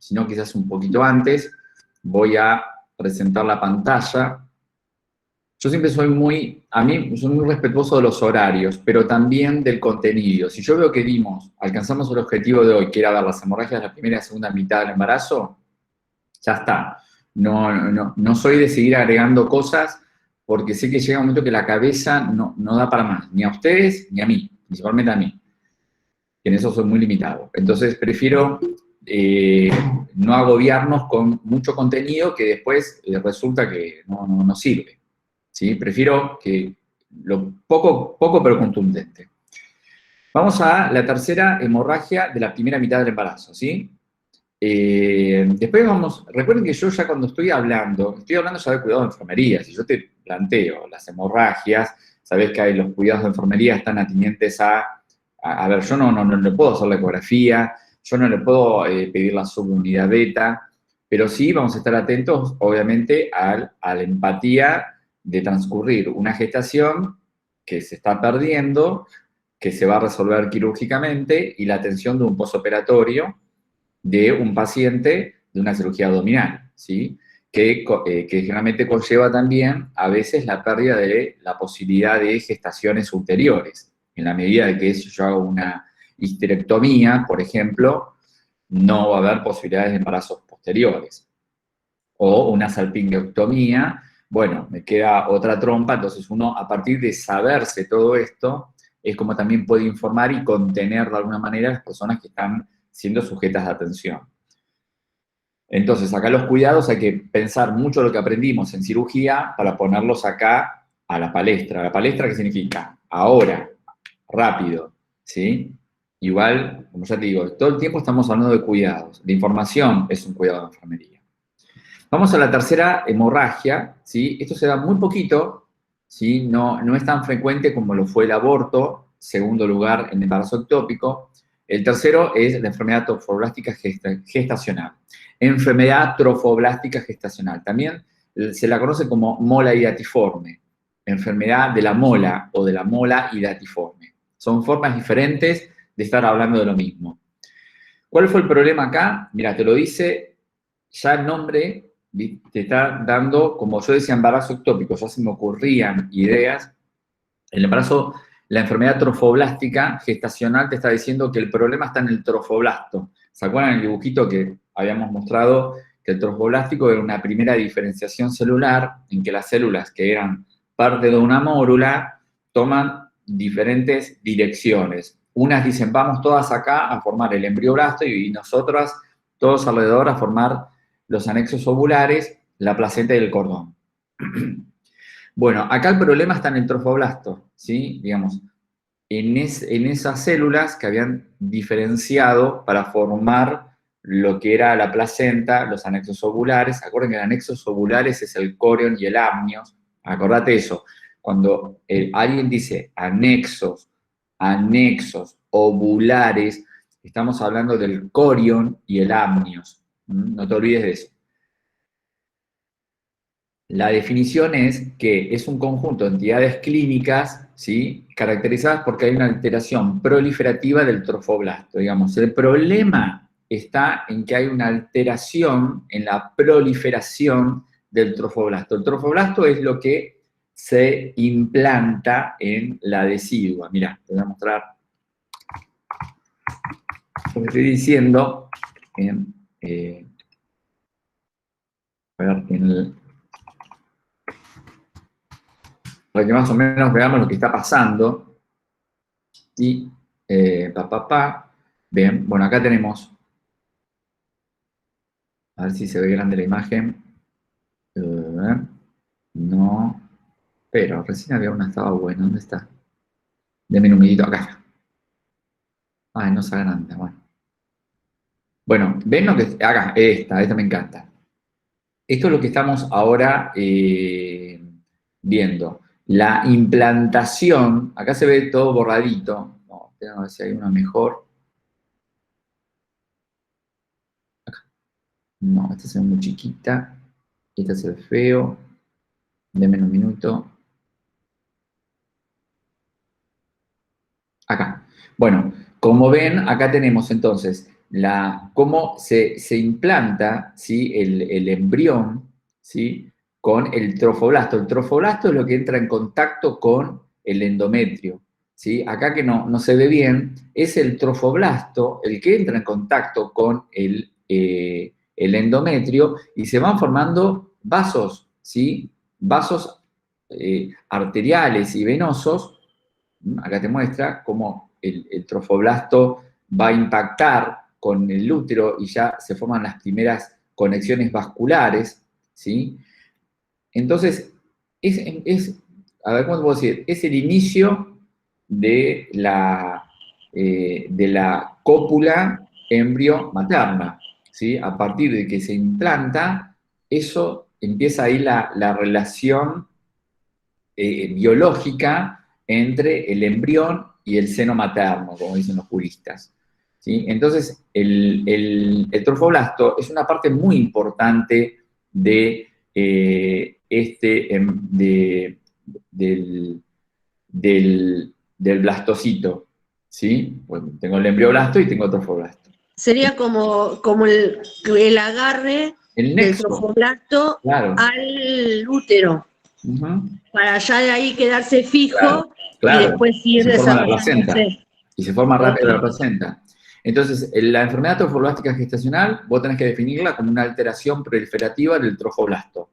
sino quizás un poquito antes. Voy a presentar la pantalla. Yo siempre soy muy respetuoso de los horarios, pero también del contenido. Si yo veo que alcanzamos el objetivo de hoy, que era ver las hemorragias de la primera y segunda mitad del embarazo, ya está. No soy de seguir agregando cosas, porque sé que llega un momento que la cabeza no da para más, ni a ustedes ni a mí, principalmente a mí, que en eso soy muy limitado. Entonces prefiero no agobiarnos con mucho contenido que después resulta que no sirve. ¿Sí? Prefiero que lo poco pero contundente. Vamos a la tercera hemorragia de la primera mitad del embarazo, ¿sí? Después recuerden que yo ya cuando estoy hablando ya de cuidados de enfermería. Si yo te planteo las hemorragias, sabés que los cuidados de enfermería están atinentes a ver, yo no le puedo hacer la ecografía, yo no le puedo pedir la subunidad beta, pero sí vamos a estar atentos, obviamente, a la empatía de transcurrir una gestación que se está perdiendo, que se va a resolver quirúrgicamente, y la atención de un posoperatorio de un paciente de una cirugía abdominal, ¿sí? Que generalmente conlleva también a veces la pérdida de la posibilidad de gestaciones ulteriores. En la medida de que yo hago una histerectomía, por ejemplo, no va a haber posibilidades de embarazos posteriores. O una salpingectomía, bueno, me queda otra trompa, entonces uno, a partir de saberse todo esto, es como también puede informar y contener de alguna manera a las personas que están siendo sujetas de atención. Entonces, acá los cuidados hay que pensar mucho lo que aprendimos en cirugía para ponerlos acá a la palestra. ¿La palestra qué significa? Ahora, rápido, ¿sí? Igual, como ya te digo, todo el tiempo estamos hablando de cuidados. La información es un cuidado de enfermería. Vamos a la tercera hemorragia, ¿sí? Esto se da muy poquito, ¿sí? No es tan frecuente como lo fue el aborto. Segundo lugar, el embarazo ectópico. El tercero es la enfermedad trofoblástica gestacional. Enfermedad trofoblástica gestacional. También se la conoce como mola hidatiforme. Enfermedad de la mola o de la mola hidatiforme. Son formas diferentes de estar hablando de lo mismo. ¿Cuál fue el problema acá? Mira, te lo dice ya el nombre, te está dando, como yo decía, embarazo ectópico, ya se me ocurrían ideas. El embarazo, la enfermedad trofoblástica gestacional te está diciendo que el problema está en el trofoblasto. ¿Se acuerdan el dibujito que habíamos mostrado? Que el trofoblástico era una primera diferenciación celular en que las células que eran parte de una mórula toman diferentes direcciones. Unas dicen, vamos todas acá a formar el embrioblasto y nosotras, todos alrededor, a formar los anexos ovulares, la placenta y el cordón. Bueno, acá el problema está en el trofoblasto, ¿sí? Digamos, en esas células que habían diferenciado para formar lo que era la placenta, los anexos ovulares. Acuérdense que los anexos ovulares es el corion y el amnios. Acordate eso. Cuando alguien dice anexos ovulares, estamos hablando del corion y el amnios. No te olvides de eso. La definición es que es un conjunto de entidades clínicas, ¿sí?, caracterizadas porque hay una alteración proliferativa del trofoblasto. Digamos, el problema está en que hay una alteración en la proliferación del trofoblasto. El trofoblasto es lo que se implanta en la decidua. Mirá, te voy a mostrar lo que estoy diciendo para que más o menos veamos lo que está pasando. Y, bien, bueno, acá tenemos, a ver si se ve grande la imagen. No, pero recién había una, estaba buena, ¿dónde está? Deme un minutito, acá. Ay, no se agranda, bueno. Bueno, ven lo que, acá, esta me encanta. Esto es lo que estamos ahora viendo. La implantación, acá se ve todo borradito. No, a ver si hay una mejor. Acá. No, esta se ve muy chiquita. Este es el feo. Denme un minuto. Acá. Bueno, como ven, acá tenemos entonces cómo se implanta, ¿sí? el embrión, ¿sí? Con el trofoblasto. El trofoblasto es lo que entra en contacto con el endometrio, ¿sí? Acá que no se ve bien, es el trofoblasto el que entra en contacto con el endometrio y se van formando vasos, ¿sí? Vasos arteriales y venosos. Acá te muestra cómo el trofoblasto va a impactar con el útero y ya se forman las primeras conexiones vasculares, ¿sí? Entonces, a ver, ¿cómo te puedo decir? Es el inicio de la cópula embrio materna, ¿sí? A partir de que se implanta, eso empieza ahí la relación biológica entre el embrión y el seno materno, como dicen los juristas. ¿Sí? Entonces, el trofoblasto es una parte muy importante de, del blastocito. ¿Sí? Bueno, tengo el embrioblasto y tengo el trofoblasto. Sería como el agarre El del nexo, trofoblasto claro. al útero, para ya de ahí quedarse Claro, fijo y claro. después Y ir se forma la placenta. desarrollándose. Y se forma Ok. rápido la placenta. Entonces, la enfermedad trofoblástica gestacional, vos tenés que definirla como una alteración proliferativa del trofoblasto.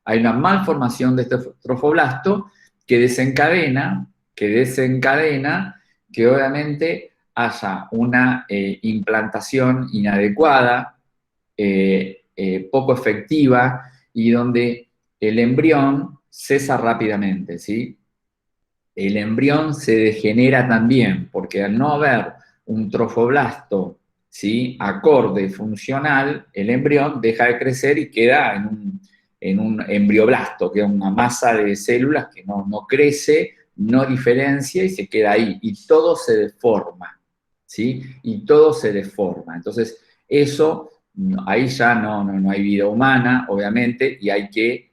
Hay una malformación de este trofoblasto que desencadena que obviamente haya una implantación inadecuada, poco efectiva y donde el embrión cesa rápidamente, ¿sí? El embrión se degenera también, porque al no haber un trofoblasto, ¿sí? Acorde funcional, el embrión deja de crecer y queda en un embrioblasto, que es una masa de células que no crece, no diferencia y se queda ahí. Y todo se deforma, ¿sí? Y todo se deforma. Entonces, eso, ahí ya no hay vida humana, obviamente, y hay que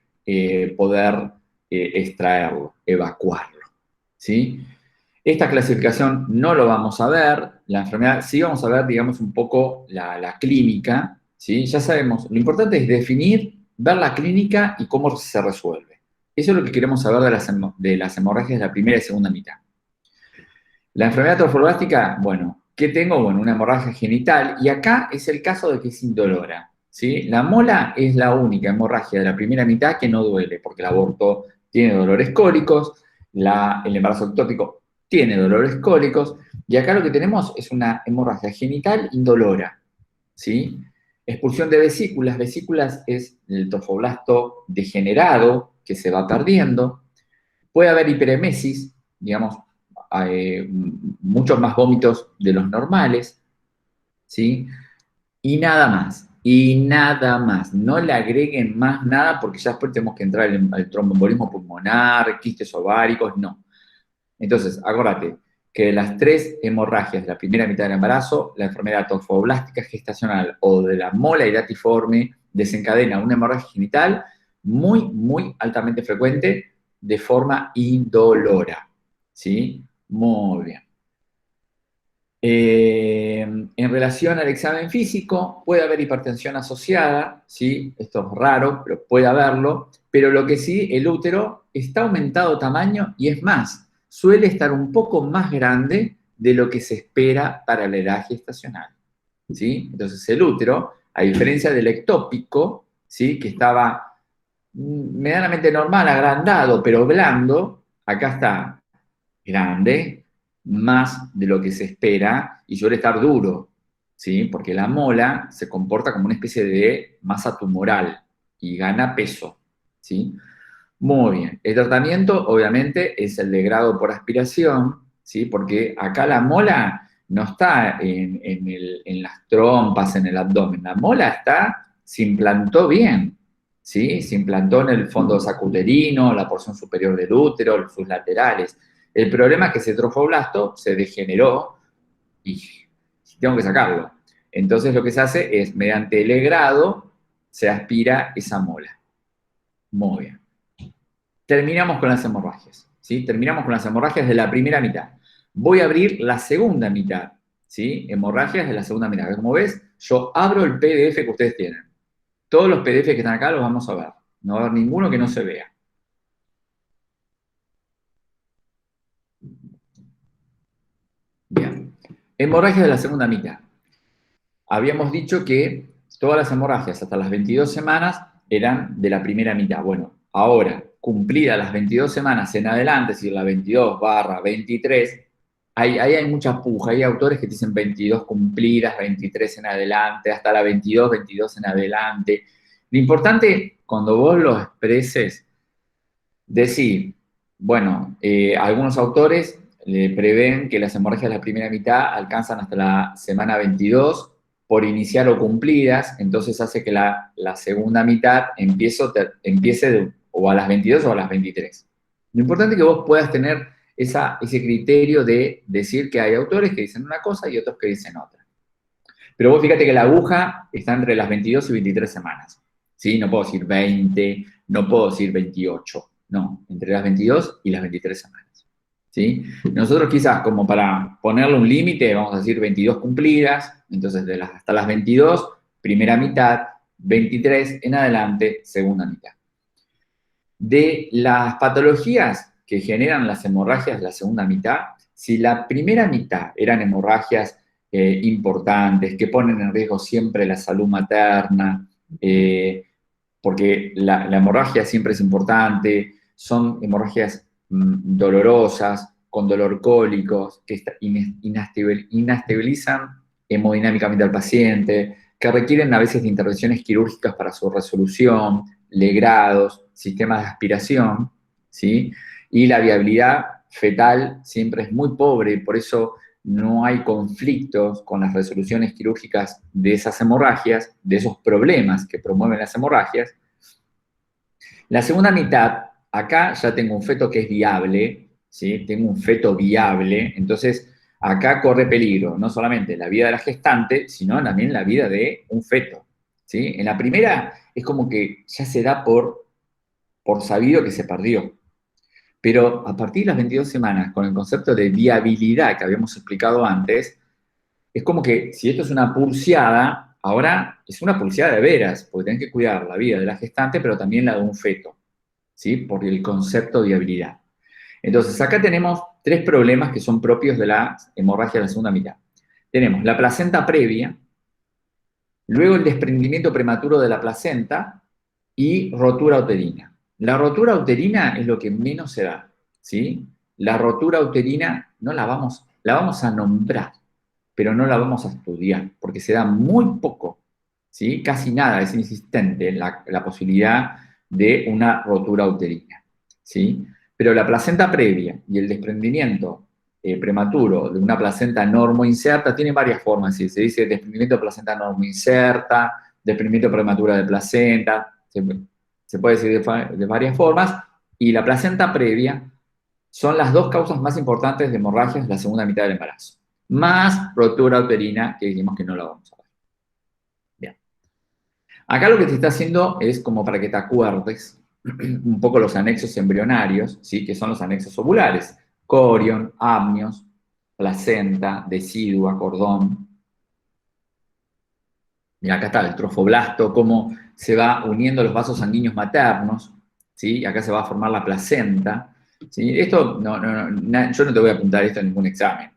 poder extraerlo, evacuarlo. ¿Sí? Esta clasificación no lo vamos a ver, la enfermedad, sí vamos a ver, digamos, un poco la clínica, ¿sí? Ya sabemos, lo importante es definir, ver la clínica y cómo se resuelve. Eso es lo que queremos saber de las hemorragias de la primera y segunda mitad. La enfermedad trofoblástica, bueno, ¿qué tengo? Bueno, una hemorragia genital, y acá es el caso de que es indolora, ¿sí? La mola es la única hemorragia de la primera mitad que no duele, porque el aborto tiene dolores cólicos, el embarazo ectópico tiene dolores cólicos, y acá lo que tenemos es una hemorragia genital indolora, ¿sí? Expulsión de vesículas. Vesículas es el trofoblasto degenerado que se va perdiendo. Puede haber hiperemesis, digamos, muchos más vómitos de los normales, ¿sí? Y nada más. No le agreguen más nada porque ya después tenemos que entrar al tromboembolismo pulmonar, quistes ováricos, no. Entonces, acuérdate que de las 3 hemorragias de la primera mitad del embarazo, la enfermedad trofoblástica gestacional o de la mola iratiforme desencadena una hemorragia genital muy altamente frecuente de forma indolora. ¿Sí? Muy bien. En relación al examen físico, puede haber hipertensión asociada, ¿sí? Esto es raro, pero puede haberlo, pero lo que sí, el útero está aumentado de tamaño y es más, suele estar un poco más grande de lo que se espera para la edad gestacional, ¿sí? Entonces el útero, a diferencia del ectópico, ¿sí? Que estaba medianamente normal, agrandado, pero blando, acá está grande, más de lo que se espera y suele estar duro, ¿sí? Porque la mola se comporta como una especie de masa tumoral y gana peso, ¿sí? Muy bien. El tratamiento, obviamente, es el de grado por aspiración, ¿sí? Porque acá la mola no está en las trompas, en el abdomen. La mola se implantó bien, ¿sí? Se implantó en el fondo sacuterino, la porción superior del útero, sus laterales. El problema es que ese trofoblasto se degeneró y tengo que sacarlo. Entonces lo que se hace es, mediante el grado, se aspira esa mola. Muy bien. Terminamos con las hemorragias, ¿sí? Terminamos con las hemorragias de la primera mitad. Voy a abrir la segunda mitad, ¿sí? Hemorragias de la segunda mitad. Como ves, yo abro el PDF que ustedes tienen. Todos los PDF que están acá los vamos a ver. No va a haber ninguno que no se vea. Bien. Hemorragias de la segunda mitad. Habíamos dicho que todas las hemorragias hasta las 22 semanas eran de la primera mitad. Bueno, ahora, cumplidas las 22 semanas en adelante, es decir, la 22/23, ahí hay mucha puja. Hay autores que dicen 22 cumplidas, 23 en adelante, hasta la 22 en adelante. Lo importante, cuando vos lo expreses, decir, bueno, algunos autores prevén que las hemorragias de la primera mitad alcanzan hasta la semana 22 por iniciar o cumplidas, entonces hace que la segunda mitad empiece o a las 22 o a las 23. Lo importante es que vos puedas tener ese criterio de decir que hay autores que dicen una cosa y otros que dicen otra. Pero vos fíjate que la aguja está entre las 22 y 23 semanas. ¿Sí? No puedo decir 20, no puedo decir 28. No, entre las 22 y las 23 semanas. ¿Sí? Nosotros quizás, como para ponerle un límite, vamos a decir 22 cumplidas, entonces hasta las 22, primera mitad, 23 en adelante, segunda mitad. De las patologías que generan las hemorragias de la segunda mitad, si la primera mitad eran hemorragias importantes, que ponen en riesgo siempre la salud materna, porque la hemorragia siempre es importante, son hemorragias dolorosas, con dolor cólicos, que inestabilizan hemodinámicamente al paciente, que requieren a veces de intervenciones quirúrgicas para su resolución, legrados, sistemas de aspiración, ¿sí? Y la viabilidad fetal siempre es muy pobre, por eso no hay conflictos con las resoluciones quirúrgicas de esas hemorragias, de esos problemas que promueven las hemorragias. La segunda mitad, acá ya tengo un feto que es viable, ¿sí? Tengo un feto viable, entonces acá corre peligro, no solamente la vida de la gestante, sino también la vida de un feto, ¿sí? En la primera es como que ya se da por sabido que se perdió. Pero a partir de las 22 semanas, con el concepto de viabilidad que habíamos explicado antes, es como que si esto es una pulseada, ahora es una pulseada de veras, porque tenés que cuidar la vida de la gestante, pero también la de un feto, ¿sí? Por el concepto de viabilidad. Entonces, acá tenemos tres problemas que son propios de la hemorragia de la segunda mitad. Tenemos la placenta previa, luego el desprendimiento prematuro de la placenta y rotura uterina. La rotura uterina es lo que menos se da, ¿sí? La rotura uterina no la vamos a nombrar, pero no la vamos a estudiar, porque se da muy poco, ¿sí? Casi nada, es inexistente la posibilidad de una rotura uterina, ¿sí? Pero la placenta previa y el desprendimiento prematuro de una placenta normoinserta tiene varias formas, ¿sí? Se dice desprendimiento de placenta normoinserta, desprendimiento prematuro de placenta, se puede decir de varias formas, y la placenta previa son las dos causas más importantes de hemorragias de la segunda mitad del embarazo, más rotura uterina, que dijimos que no la vamos a ver. Bien. Acá lo que te está haciendo es como para que te acuerdes un poco los anexos embrionarios, ¿sí? Que son los anexos ovulares, corion, amnios, placenta, decidua, cordón. Y acá está el trofoblasto, cómo se va uniendo los vasos sanguíneos maternos, ¿sí? Acá se va a formar la placenta, ¿sí? Esto, yo no te voy a apuntar esto en ningún examen.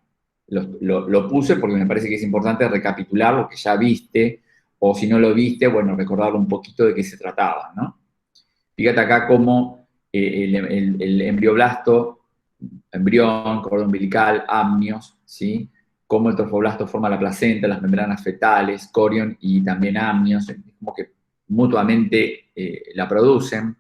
Lo puse porque me parece que es importante recapitular lo que ya viste, o si no lo viste, bueno, recordarlo un poquito de qué se trataba, ¿no? Fíjate acá cómo el embrioblasto, embrión, cordón umbilical, amnios, ¿sí? Cómo el trofoblasto forma la placenta, las membranas fetales, corion y también amnios, como que mutuamente la producen.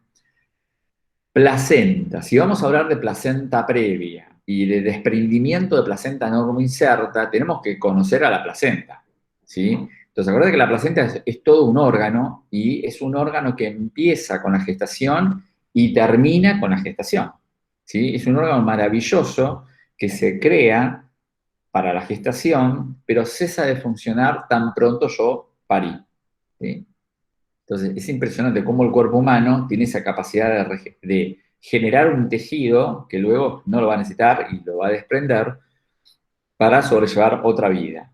Placenta, si vamos a hablar de placenta previa y de desprendimiento de placenta normoinserta, tenemos que conocer a la placenta, ¿sí? Entonces, acuérdate que la placenta es todo un órgano y es un órgano que empieza con la gestación y termina con la gestación, ¿sí? Es un órgano maravilloso que se crea para la gestación, pero cesa de funcionar tan pronto yo parí, ¿sí? Entonces, es impresionante cómo el cuerpo humano tiene esa capacidad de generar un tejido que luego no lo va a necesitar y lo va a desprender para sobrellevar otra vida.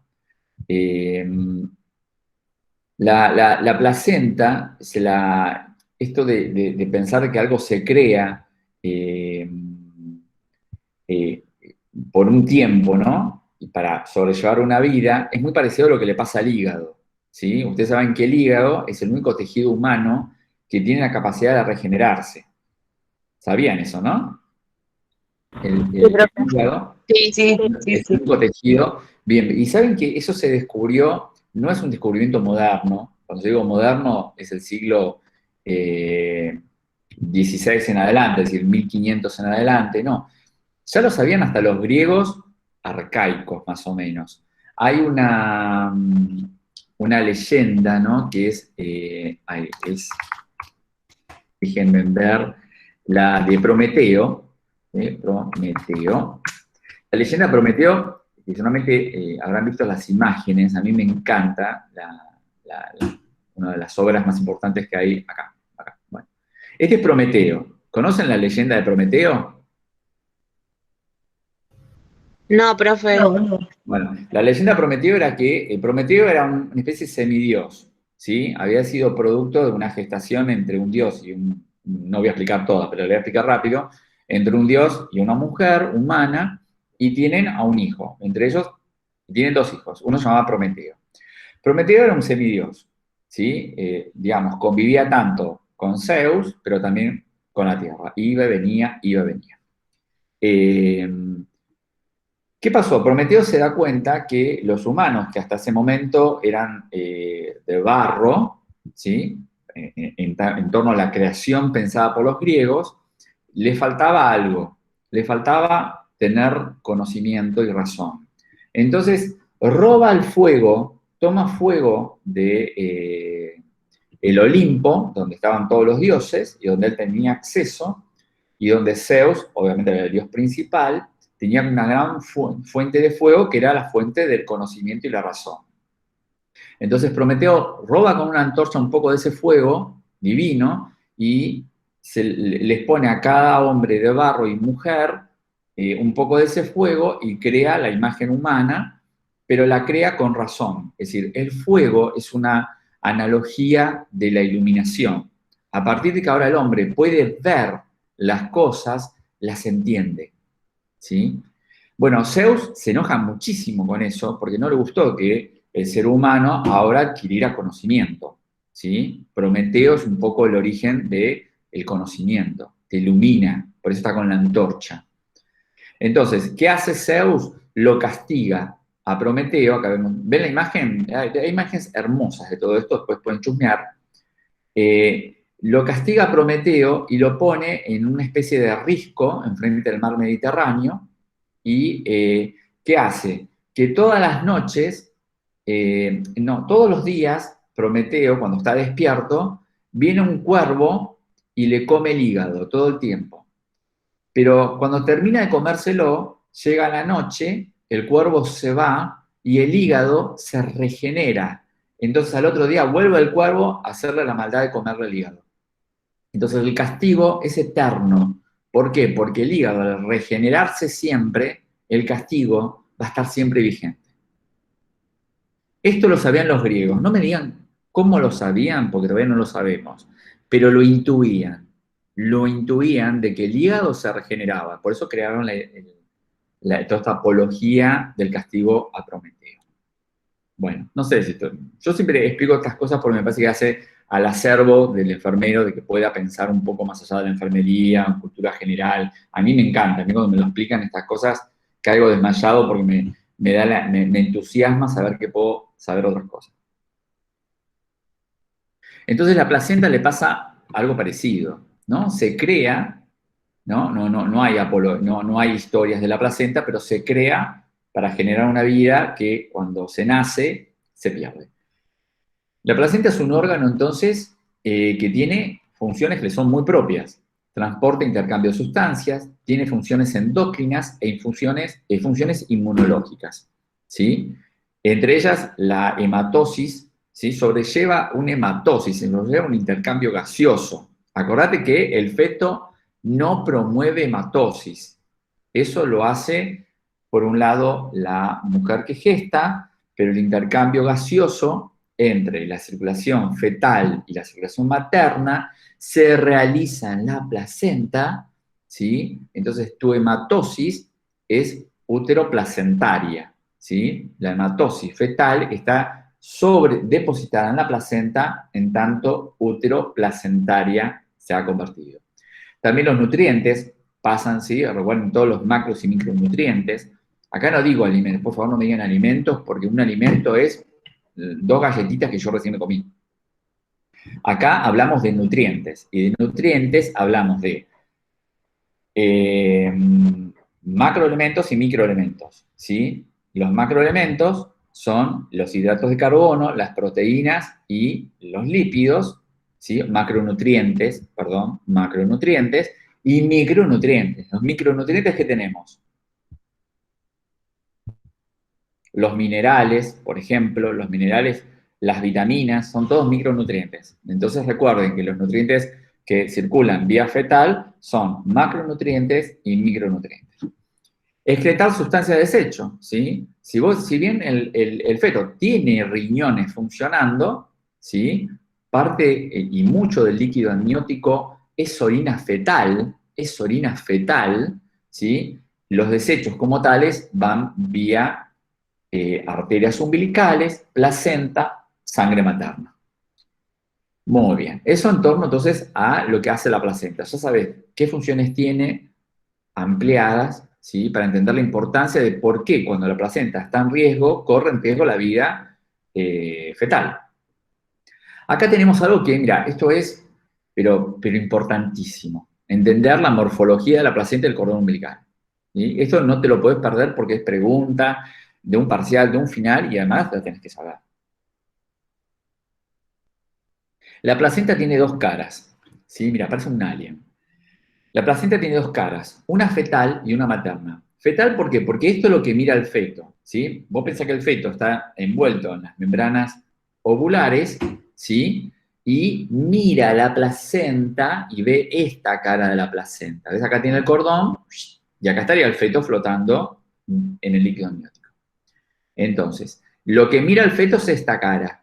La placenta, esto de pensar que algo se crea por un tiempo, ¿no? Y para sobrellevar una vida, es muy parecido a lo que le pasa al hígado, ¿sí? Ustedes saben que el hígado es el único tejido humano que tiene la capacidad de regenerarse. ¿Sabían eso, no? El hígado es el único tejido. Bien, y saben que eso se descubrió, no es un descubrimiento moderno. Cuando digo moderno, es el siglo XVI en adelante, es decir, 1500 en adelante, no. Ya lo sabían hasta los griegos arcaicos, más o menos. Hay una leyenda, ¿no? Que déjenme ver, la de Prometeo. La leyenda de Prometeo, que seguramente habrán visto las imágenes, a mí me encanta, una de las obras más importantes que hay acá. Bueno. Este es Prometeo. ¿Conocen la leyenda de Prometeo? No, profe. No. Bueno, la leyenda de Prometeo era que Prometeo era una especie de semidios, ¿sí? Había sido producto de una gestación entre un dios y no voy a explicar toda, pero le voy a explicar rápido, entre un dios y una mujer humana, y tienen a un hijo. Entre ellos, tienen dos hijos. Uno se llamaba Prometeo. Prometeo era un semidios, ¿sí? Digamos, convivía tanto con Zeus, pero también con la tierra. Iba y venía, iba y venía. ¿Qué pasó? Prometeo se da cuenta que los humanos, que hasta ese momento eran de barro, ¿sí? En torno a la creación pensada por los griegos, le faltaba algo, le faltaba tener conocimiento y razón. Entonces, roba el fuego, toma fuego de el Olimpo, donde estaban todos los dioses y donde él tenía acceso, y donde Zeus, obviamente era el dios principal, tenía una gran fuente de fuego que era la fuente del conocimiento y la razón. Entonces Prometeo roba con una antorcha un poco de ese fuego divino y les pone a cada hombre de barro y mujer un poco de ese fuego y crea la imagen humana, pero la crea con razón. Es decir, el fuego es una analogía de la iluminación. A partir de que ahora el hombre puede ver las cosas, las entiende. ¿Sí? Bueno, Zeus se enoja muchísimo con eso porque no le gustó que el ser humano ahora adquiriera conocimiento. ¿Sí? Prometeo es un poco el origen del conocimiento, te ilumina, por eso está con la antorcha. Entonces, ¿qué hace Zeus? Lo castiga a Prometeo. Acá ¿ven la imagen? Hay imágenes hermosas de todo esto, después pueden chusmear. Lo castiga a Prometeo y lo pone en una especie de risco enfrente del mar Mediterráneo. ¿Y qué hace? Que todas las noches, todos los días, Prometeo, cuando está despierto, viene un cuervo y le come el hígado todo el tiempo. Pero cuando termina de comérselo, llega la noche, el cuervo se va y el hígado se regenera. Entonces al otro día vuelve el cuervo a hacerle la maldad de comerle el hígado. Entonces el castigo es eterno. ¿Por qué? Porque el hígado, al regenerarse siempre, el castigo va a estar siempre vigente. Esto lo sabían los griegos. No me digan cómo lo sabían, porque todavía no lo sabemos, pero lo intuían. Lo intuían de que el hígado se regeneraba. Por eso crearon toda esta apología del castigo a Prometeo. Bueno, no sé si yo siempre explico estas cosas porque me parece que hace al acervo del enfermero de que pueda pensar un poco más allá de la enfermería, en cultura general. A mí me encanta, a mí cuando me lo explican estas cosas caigo desmayado porque me entusiasma saber que puedo saber otras cosas. Entonces a la placenta le pasa algo parecido, ¿no? Se crea, no hay historias de la placenta, pero se crea para generar una vida que cuando se nace se pierde. La placenta es un órgano, entonces, que tiene funciones que le son muy propias. Transporta e intercambio de sustancias, tiene funciones endocrinas e funciones inmunológicas. ¿Sí? Entre ellas, la hematosis, ¿sí? Sobrelleva una hematosis, sobrelleva un intercambio gaseoso. Acordate que el feto no promueve hematosis. Eso lo hace por un lado, la mujer que gesta, pero el intercambio gaseoso entre la circulación fetal y la circulación materna se realiza en la placenta, ¿sí? Entonces, tu hematosis es útero-placentaria, ¿sí? La hematosis fetal está depositada en la placenta, en tanto útero-placentaria se ha convertido. También los nutrientes pasan, ¿sí? Recuerden todos los macros y micronutrientes. Acá no digo alimentos, por favor no me digan alimentos, porque un alimento es 2 galletitas que yo recién me comí. Acá hablamos de nutrientes, y de nutrientes hablamos de macroelementos y microelementos, ¿sí? Los macroelementos son los hidratos de carbono, las proteínas y los lípidos, ¿sí? Macronutrientes, y micronutrientes. Los micronutrientes que tenemos, los minerales, por ejemplo, los minerales, las vitaminas, son todos micronutrientes. Entonces recuerden que los nutrientes que circulan vía fetal son macronutrientes y micronutrientes. Excretar sustancias de desecho, ¿sí? Si bien el feto tiene riñones funcionando, ¿sí? Parte y mucho del líquido amniótico es orina fetal, ¿sí? Los desechos como tales van vía arterias umbilicales, placenta, sangre materna. Muy bien. Eso en torno entonces a lo que hace la placenta. Ya sabes qué funciones tiene ampliadas, ¿sí? Para entender la importancia de por qué cuando la placenta está en riesgo, corre en riesgo la vida fetal. Acá tenemos algo que, mira, esto es, pero importantísimo. Entender la morfología de la placenta y el cordón umbilical. ¿Sí? Esto no te lo puedes perder porque es pregunta de un parcial, de un final, y además la tenés que saber. La placenta tiene 2 caras. ¿Sí? Mira, parece un alien. La placenta tiene 2 caras, una fetal y una materna. ¿Fetal por qué? Porque esto es lo que mira el feto, ¿sí? Vos pensás que el feto está envuelto en las membranas ovulares, ¿sí? Y mira la placenta y ve esta cara de la placenta. ¿Ves? Acá tiene el cordón y acá estaría el feto flotando en el líquido amniótico. Entonces, lo que mira el feto es esta cara.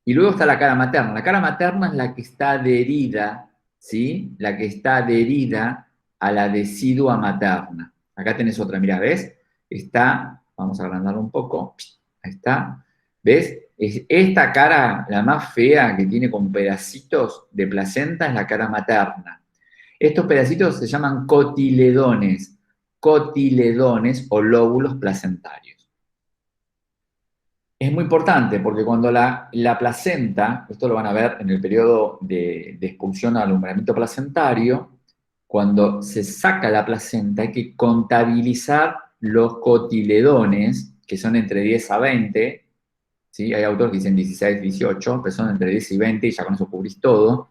Y luego está la cara materna. La cara materna es la que está adherida, ¿sí? La que está adherida a la decidua materna. Acá tenés otra, mirá, ¿ves? Está, vamos a agrandarlo un poco, ahí está, ¿ves? Esta cara, la más fea que tiene con pedacitos de placenta, es la cara materna. Estos pedacitos se llaman cotiledones o lóbulos placentarios. Es muy importante porque cuando la placenta, esto lo van a ver en el periodo de expulsión al alumbramiento placentario, cuando se saca la placenta hay que contabilizar los cotiledones, que son entre 10 a 20, ¿sí? Hay autores que dicen 16, 18, pero son entre 10 y 20 y ya con eso cubrís todo.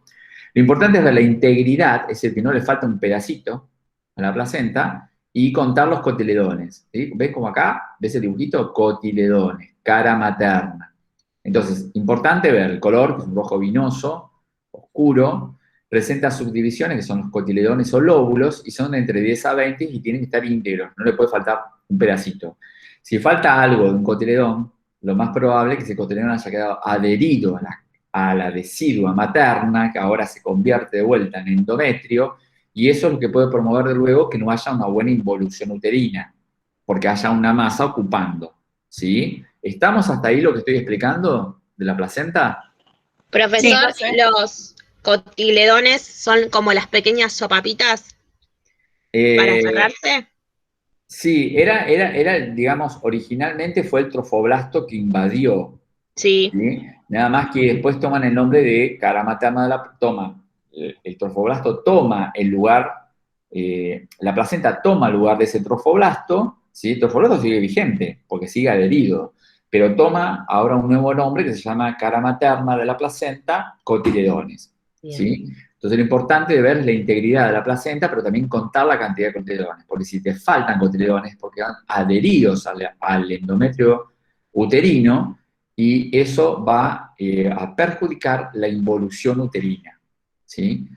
Lo importante es ver la integridad, es decir, que no le falta un pedacito a la placenta, y contar los cotiledones. ¿Sí? ¿Ves como acá? ¿Ves el dibujito? Cotiledones, cara materna. Entonces, importante ver el color, que es un rojo vinoso, oscuro, presenta subdivisiones, que son los cotiledones o lóbulos, y son de entre 10 a 20 y tienen que estar íntegros, no le puede faltar un pedacito. Si falta algo de un cotiledón, lo más probable es que ese cotiledón haya quedado adherido a la decidua materna, que ahora se convierte de vuelta en endometrio, y eso es lo que puede promover de luego que no haya una buena involución uterina, porque haya una masa ocupando, ¿sí? ¿Estamos hasta ahí lo que estoy explicando de la placenta? Profesor, Sí. los cotiledones son como las pequeñas sopapitas para sacarse. Sí, digamos, originalmente fue el trofoblasto que invadió. Sí. ¿Sí? Nada más que después toman el nombre de cara materna de el trofoblasto toma el lugar, la placenta toma el lugar de ese trofoblasto, ¿sí? El trofoblasto sigue vigente, porque sigue adherido, pero toma ahora un nuevo nombre que se llama cara materna de la placenta, cotiledones, ¿sí? Entonces lo importante de ver es la integridad de la placenta, pero también contar la cantidad de cotiledones, porque si te faltan cotiledones, porque van adheridos al endometrio uterino, y eso va a perjudicar la involución uterina, ¿sí?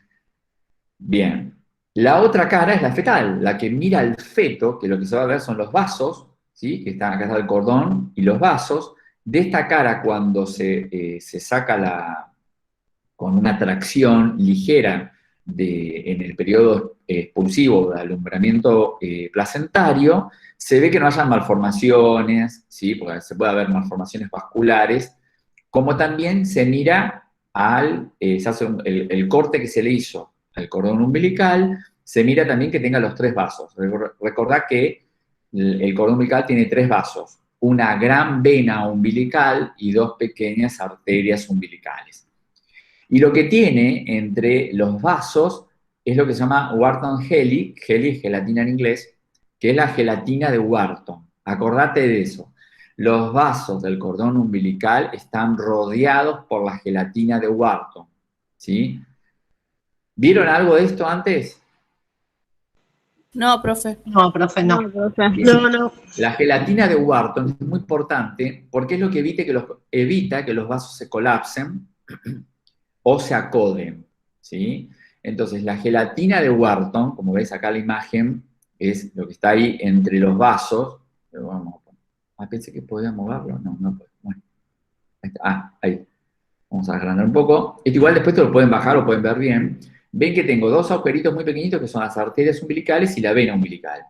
Bien. La otra cara es la fetal, la que mira al feto, que lo que se va a ver son los vasos, ¿sí? Que acá está el cordón y los vasos. De esta cara, cuando se saca con una tracción ligera en el periodo expulsivo de alumbramiento placentario, se ve que no haya malformaciones, ¿sí? Porque se puede haber malformaciones vasculares, como también se mira se hace el corte que se le hizo al cordón umbilical, se mira también que tenga los 3 vasos. Recordá que el cordón umbilical tiene 3 vasos, una gran vena umbilical y 2 pequeñas arterias umbilicales. Y lo que tiene entre los vasos es lo que se llama Wharton Jelly, jelly es gelatina en inglés, que es la gelatina de Wharton. Acordate de eso. Los vasos del cordón umbilical están rodeados por la gelatina de Wharton, ¿sí? ¿Vieron algo de esto antes? No, profe. No, profe, no. No. La gelatina de Wharton es muy importante porque es lo que evita que los vasos se colapsen o se acoden, ¿sí? Entonces, la gelatina de Wharton, como ves acá la imagen, es lo que está ahí entre los vasos. Pero vamos a poner. Pensé que podía moverlo. No puedo. Bueno. Ahí está. Ahí. Vamos a agrandar un poco. Esto igual después te lo pueden bajar o pueden ver bien. Ven que tengo 2 agujeritos muy pequeñitos que son las arterias umbilicales y la vena umbilical,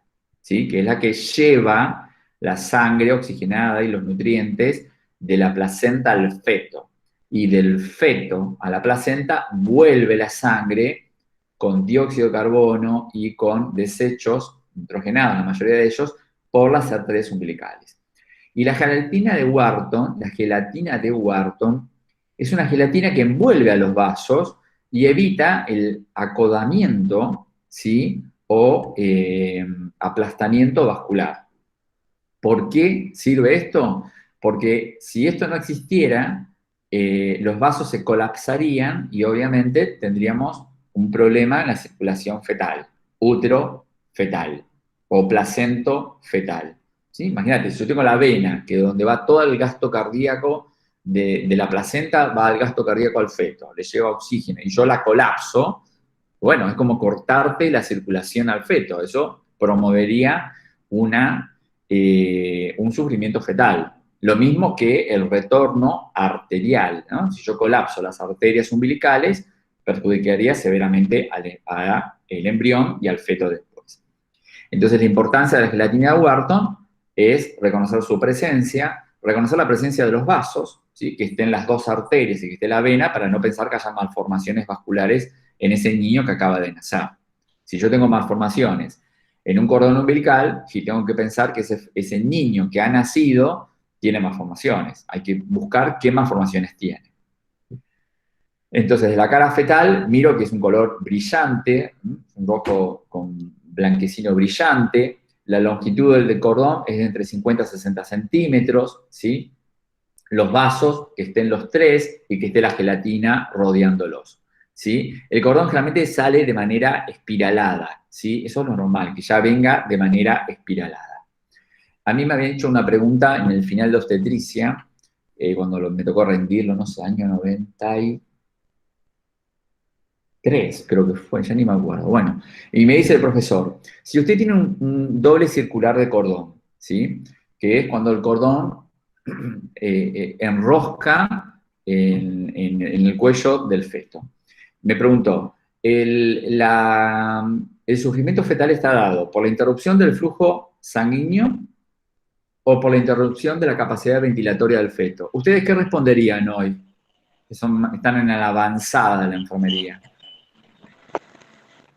¿sí? Que es la que lleva la sangre oxigenada y los nutrientes de la placenta al feto. Y del feto a la placenta vuelve la sangre con dióxido de carbono y con desechos nitrogenados, la mayoría de ellos, por las arterias umbilicales. Y la gelatina de Wharton, es una gelatina que envuelve a los vasos y evita el acodamiento, ¿sí? O aplastamiento vascular. ¿Por qué sirve esto? Porque si esto no existiera, los vasos se colapsarían y obviamente tendríamos un problema en la circulación fetal, útero fetal o placento fetal. ¿Sí? Imagínate, si yo tengo la vena, que donde va todo el gasto cardíaco de la placenta, va al gasto cardíaco al feto, le lleva oxígeno, y yo la colapso, bueno, es como cortarte la circulación al feto, eso promovería un sufrimiento fetal. Lo mismo que el retorno arterial, ¿no? Si yo colapso las arterias umbilicales, perjudicaría severamente al embrión y al feto después. Entonces, la importancia de la gelatina de Wharton es reconocer su presencia, reconocer la presencia de los vasos, ¿sí? Que estén las 2 arterias y que esté la vena, para no pensar que haya malformaciones vasculares en ese niño que acaba de nacer. Si yo tengo malformaciones en un cordón umbilical, sí tengo que pensar que ese niño que ha nacido tiene malformaciones. Hay que buscar qué malformaciones tiene. Entonces, de la cara fetal, miro que es un color brillante, un rojo con blanquecino brillante. La longitud del cordón es de entre 50 a 60 centímetros, ¿sí? Los vasos, que estén los 3 y que esté la gelatina rodeándolos, ¿sí? El cordón generalmente sale de manera espiralada, ¿sí? Eso es lo normal, que ya venga de manera espiralada. A mí me habían hecho una pregunta en el final de obstetricia, cuando me tocó rendirlo, no sé, año 93, creo que fue, ya ni me acuerdo. Bueno, y me dice el profesor, si usted tiene un doble circular de cordón, ¿sí? Que es cuando el cordón enrosca en el cuello del feto. Me preguntó, ¿el sufrimiento fetal está dado por la interrupción del flujo sanguíneo o por la interrupción de la capacidad ventilatoria del feto? ¿Ustedes qué responderían hoy? Que están en la avanzada de la enfermería.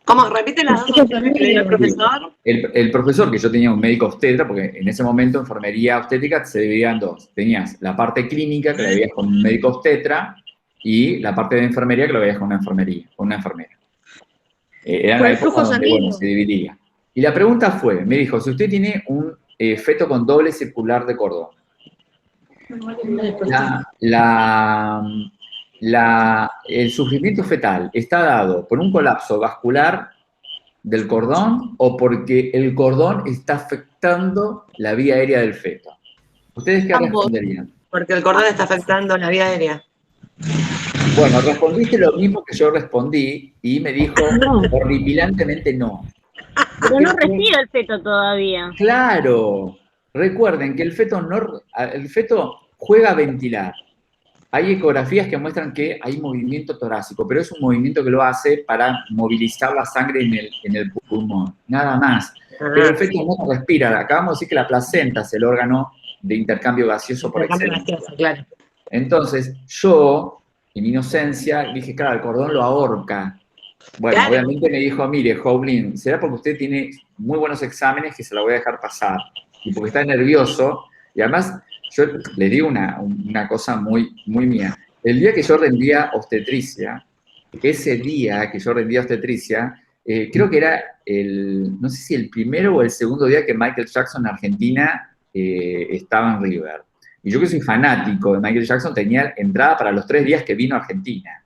¿Cómo? ¿Repite las dos opciones que le dio el profesor? El profesor, que yo tenía un médico obstetra, porque en ese momento enfermería obstétrica se dividía en 2. Tenías la parte clínica, que la veías con un médico obstetra, y la parte de enfermería, que la veías con una enfermera. Era la época donde, bueno, se dividía. Y la pregunta fue, me dijo, si usted tiene un feto con doble circular de cordón, el sufrimiento fetal está dado por un colapso vascular del cordón o porque el cordón está afectando la vía aérea del feto. ¿Ustedes qué responderían? Porque el cordón está afectando la vía aérea. Bueno, respondiste lo mismo que yo respondí y me dijo horripilantemente no. Pero no respira el feto todavía. Claro. Recuerden que el feto juega a ventilar. Hay ecografías que muestran que hay movimiento torácico, pero es un movimiento que lo hace para movilizar la sangre en el pulmón, nada más. Pero el feto no respira. Acabamos de decir que la placenta es el órgano de intercambio gaseoso por excelencia. Claro. Entonces, yo, en mi inocencia, dije, claro, el cordón lo ahorca. Bueno, Claro. obviamente me dijo, mire, Hoblin, será porque usted tiene muy buenos exámenes que se la voy a dejar pasar. Y porque está nervioso. Y además, yo le digo una cosa muy, muy mía. El día que yo rendía obstetricia, creo que era no sé si el primero o el segundo día que Michael Jackson en Argentina estaba en River. Y yo que soy fanático de Michael Jackson tenía entrada para los 3 días que vino a Argentina.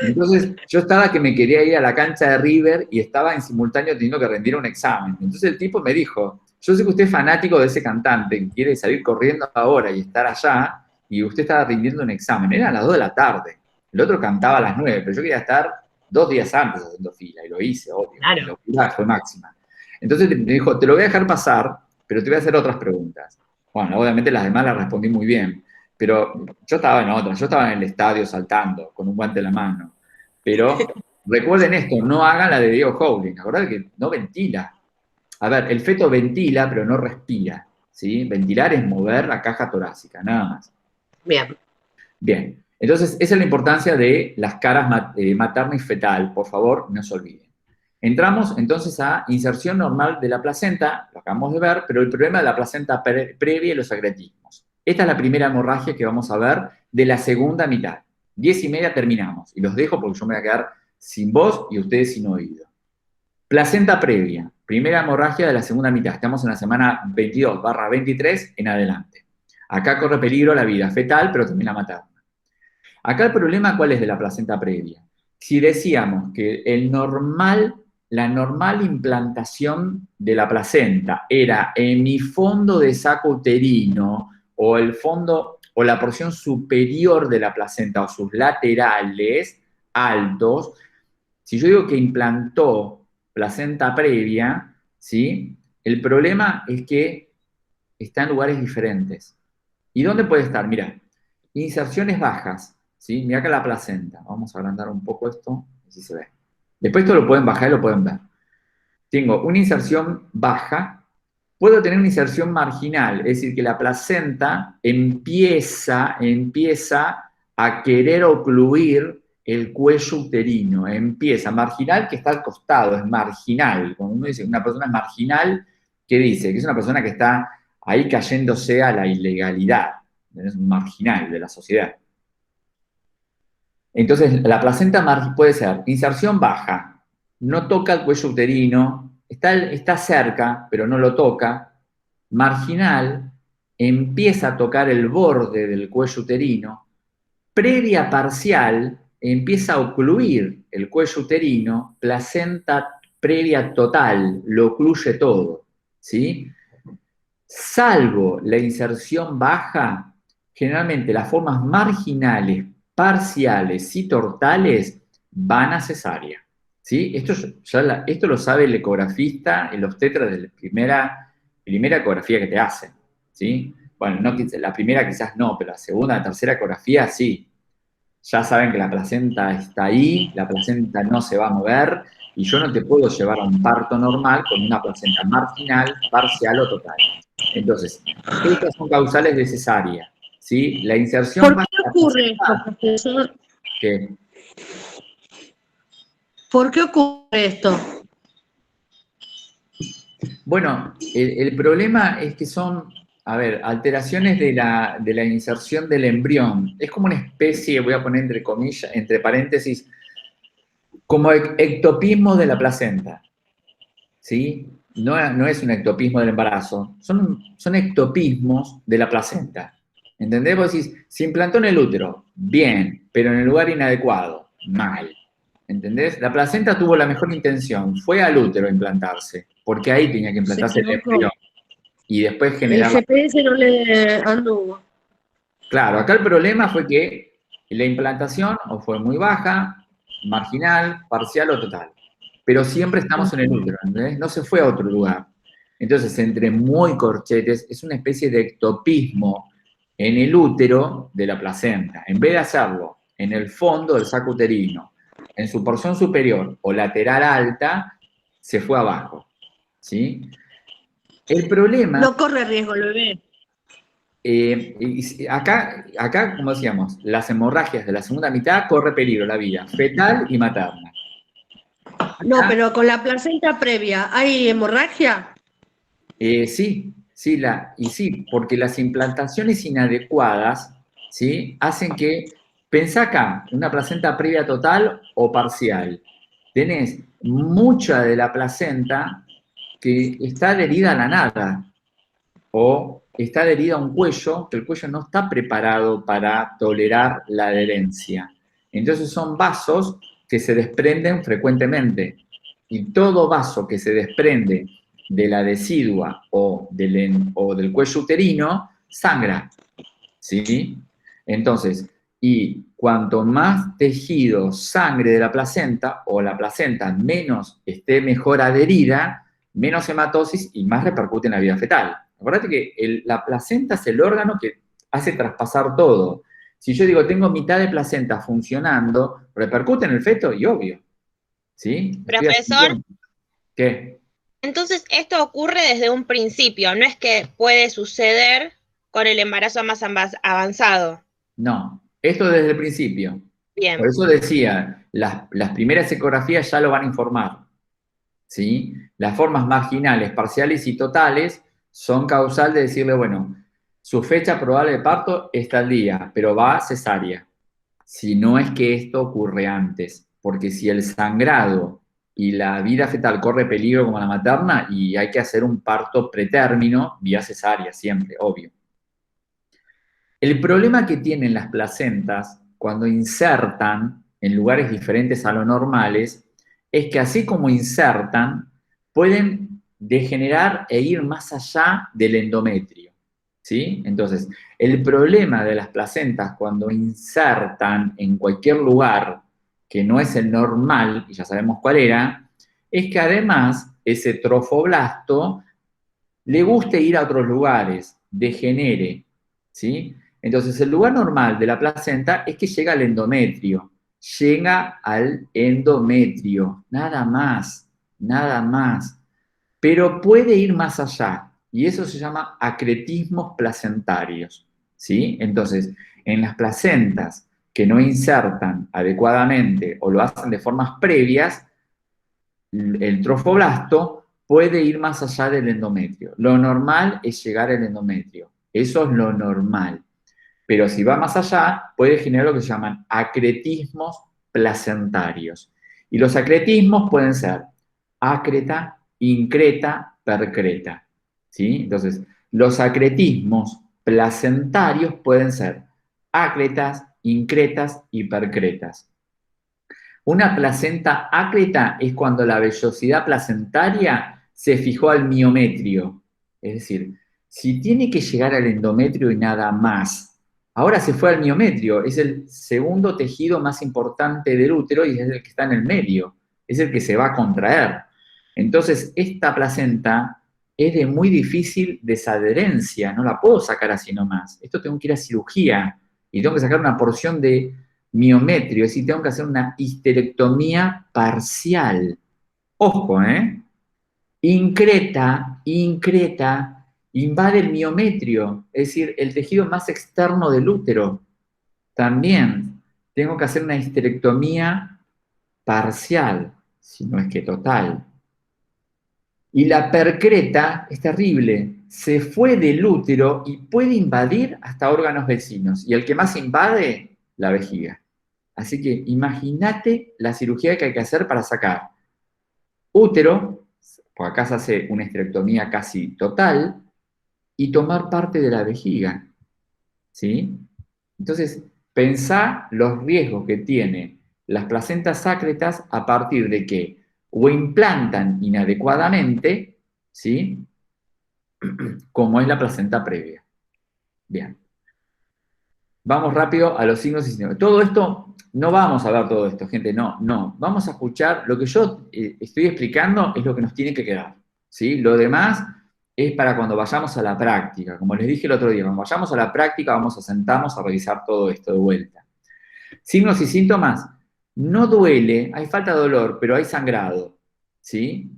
Entonces yo estaba que me quería ir a la cancha de River y estaba en simultáneo teniendo que rendir un examen. Entonces el tipo me dijo, yo sé que usted es fanático de ese cantante y quiere salir corriendo ahora y estar allá y usted estaba rindiendo un examen. Eran las 2 de la tarde. El otro cantaba a las 9, pero yo quería estar 2 días antes haciendo fila y lo hice, obvio. Claro. La locura fue máxima. Entonces me dijo, te lo voy a dejar pasar, pero te voy a hacer otras preguntas. Bueno, obviamente las demás las respondí muy bien, pero yo estaba en otras, yo estaba en el estadio saltando, con un guante en la mano. Pero recuerden esto, no hagan la de Diego Hoblin, acordate que no ventila. A ver, el feto ventila, pero no respira, ¿sí? Ventilar es mover la caja torácica, nada más. Bien. Bien, entonces esa es la importancia de las caras materna y fetal, por favor, no se olviden. Entramos entonces a inserción normal de la placenta, lo acabamos de ver, pero el problema de la placenta previa y los secretismos. Esta es la primera hemorragia que vamos a ver de la segunda mitad. 10:30 terminamos, y los dejo porque yo me voy a quedar sin voz y ustedes sin oído. Placenta previa, primera hemorragia de la segunda mitad. Estamos en la semana 22/23 en adelante. Acá corre peligro la vida fetal, pero también la materna. Acá el problema, ¿cuál es de la placenta previa? Si decíamos que la normal implantación de la placenta era hemifondo de saco uterino o el fondo o la porción superior de la placenta o sus laterales altos, si yo digo que implantó placenta previa, ¿sí? El problema es que está en lugares diferentes. ¿Y dónde puede estar? Mira, inserciones bajas, ¿sí? Mira acá la placenta. Vamos a agrandar un poco esto, así se ve. Después esto lo pueden bajar y lo pueden ver. Tengo una inserción baja, puedo tener una inserción marginal, es decir, que la placenta empieza a querer ocluir el cuello uterino, marginal que está al costado, es marginal. Cuando uno dice que una persona es marginal, ¿qué dice? Que es una persona que está ahí cayéndose a la ilegalidad, es un marginal de la sociedad. Entonces, la placenta puede ser inserción baja, no toca el cuello uterino, está cerca, pero no lo toca. Marginal, empieza a tocar el borde del cuello uterino. Previa parcial, empieza a ocluir el cuello uterino. Placenta previa total, lo ocluye todo, ¿sí? Salvo la inserción baja, generalmente las formas marginales, parciales y tortales van a cesárea, ¿sí? Esto lo sabe el ecografista, el obstetra de la primera ecografía que te hacen, ¿sí? Bueno, la primera quizás no, pero la segunda, la tercera ecografía sí. Ya saben que la placenta está ahí, la placenta no se va a mover, y yo no te puedo llevar a un parto normal con una placenta marginal, parcial o total. Entonces, estas son causales de cesárea, ¿sí? La inserción... ¿Por qué ocurre esto, profesor? ¿Qué? ¿Por qué ocurre esto? Bueno, el problema es que son, a ver, alteraciones de la inserción del embrión. Es como una especie, voy a poner entre comillas, entre paréntesis, como ectopismo de la placenta, ¿sí? No es un ectopismo del embarazo, son ectopismos de la placenta. ¿Entendés? Vos decís, se implantó en el útero, bien, pero en el lugar inadecuado, mal. ¿Entendés? La placenta tuvo la mejor intención, fue al útero a implantarse, porque ahí tenía que implantarse el embrión. Y después generaba... El GPS no le anduvo. Claro, acá el problema fue que la implantación o fue muy baja, marginal, parcial o total. Pero siempre estamos en el útero, ¿entendés? No se fue a otro lugar. Entonces, entre muy corchetes, es una especie de ectopismo en el útero de la placenta. En vez de hacerlo en el fondo del saco uterino, en su porción superior o lateral alta, se fue abajo, ¿sí? El problema... No corre riesgo el bebé. Acá, como decíamos, las hemorragias de la segunda mitad corre peligro la vida fetal y materna. No, pero con la placenta previa, ¿hay hemorragia? Sí, sí, porque las implantaciones inadecuadas, ¿sí? Hacen que, pensá acá, una placenta previa total o parcial. Tenés mucha de la placenta que está adherida a la nada, o está adherida a un cuello, que el cuello no está preparado para tolerar la adherencia. Entonces son vasos que se desprenden frecuentemente. Y todo vaso que se desprende de la decidua o del cuello uterino, sangra, ¿sí? Entonces, y cuanto más tejido sangre de la placenta, o la placenta menos esté mejor adherida, menos hematosis y más repercute en la vida fetal. Acuérdate que la placenta es el órgano que hace traspasar todo. Si yo digo, tengo mitad de placenta funcionando, repercute en el feto y obvio, ¿sí? Profesor, ¿qué? entonces esto ocurre desde un principio, no es que puede suceder con el embarazo más avanzado. No, esto desde el principio. Bien. Por eso decía, las primeras ecografías ya lo van a informar, ¿sí? Las formas marginales, parciales y totales son causal de decirle, bueno, su fecha probable de parto está al día, pero va a cesárea. Si no es que esto ocurre antes, porque si el sangrado y la vida fetal corre peligro como la materna, y hay que hacer un parto pretérmino, vía cesárea siempre, obvio. El problema que tienen las placentas cuando insertan en lugares diferentes a lo normales es que así como insertan, pueden degenerar e ir más allá del endometrio, ¿sí? Entonces, el problema de las placentas cuando insertan en cualquier lugar que no es el normal, y ya sabemos cuál era, es que además ese trofoblasto le guste ir a otros lugares, degenere, ¿sí? Entonces, el lugar normal de la placenta es que llega al endometrio. Llega al endometrio, nada más, nada más. Pero puede ir más allá, y eso se llama acretismos placentarios, ¿sí? Entonces, en las placentas que no insertan adecuadamente o lo hacen de formas previas, el trofoblasto puede ir más allá del endometrio. Lo normal es llegar al endometrio. Eso es lo normal. Pero si va más allá, puede generar lo que se llaman acretismos placentarios. Y los acretismos pueden ser acreta, increta, percreta, ¿sí? Entonces, los acretismos placentarios pueden ser acretas, incretas y percretas. Una placenta acreta es cuando la vellosidad placentaria se fijó al miometrio. Es decir, si tiene que llegar al endometrio y nada más, ahora se fue al miometrio, es el segundo tejido más importante del útero y es el que está en el medio, es el que se va a contraer. Entonces, esta placenta es de muy difícil desadherencia, no la puedo sacar así nomás. Esto tengo que ir a cirugía y tengo que sacar una porción de miometrio, es decir, tengo que hacer una histerectomía parcial. Ojo, ¿eh? Increta, invade el miometrio, es decir, el tejido más externo del útero. También tengo que hacer una histerectomía parcial, si no es que total. Y la percreta es terrible, se fue del útero y puede invadir hasta órganos vecinos. Y el que más invade, la vejiga. Así que imagínate la cirugía que hay que hacer para sacar útero, porque acá se hace una histerectomía casi total, y tomar parte de la vejiga, ¿sí? Entonces, pensá los riesgos que tienen las placentas acretas a partir de que o implantan inadecuadamente, ¿sí? Como es la placenta previa. Bien. Vamos rápido a los signos y síntomas. Todo esto, no vamos a ver todo esto, gente, no. Vamos a escuchar, lo que yo estoy explicando es lo que nos tiene que quedar, ¿sí? Lo demás es para cuando vayamos a la práctica. Como les dije el otro día, cuando vayamos a la práctica vamos a sentarnos a revisar todo esto de vuelta. Signos y síntomas, no duele, hay falta de dolor, pero hay sangrado, ¿sí?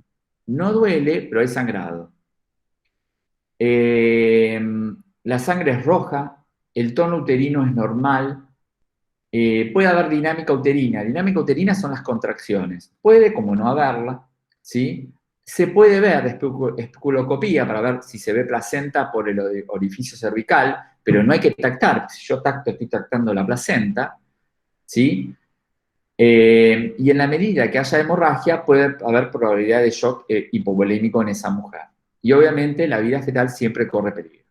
No duele, pero hay sangrado. La sangre es roja, el tono uterino es normal, puede haber dinámica uterina. Dinámica uterina son las contracciones. Puede, como no haberla, ¿sí? Se puede ver especuloscopía para ver si se ve placenta por el orificio cervical, pero no hay que tactar. Si yo estoy tactando la placenta, ¿sí? Y en la medida que haya hemorragia, puede haber probabilidad de shock hipovolémico en esa mujer. Y obviamente la vida fetal siempre corre peligro.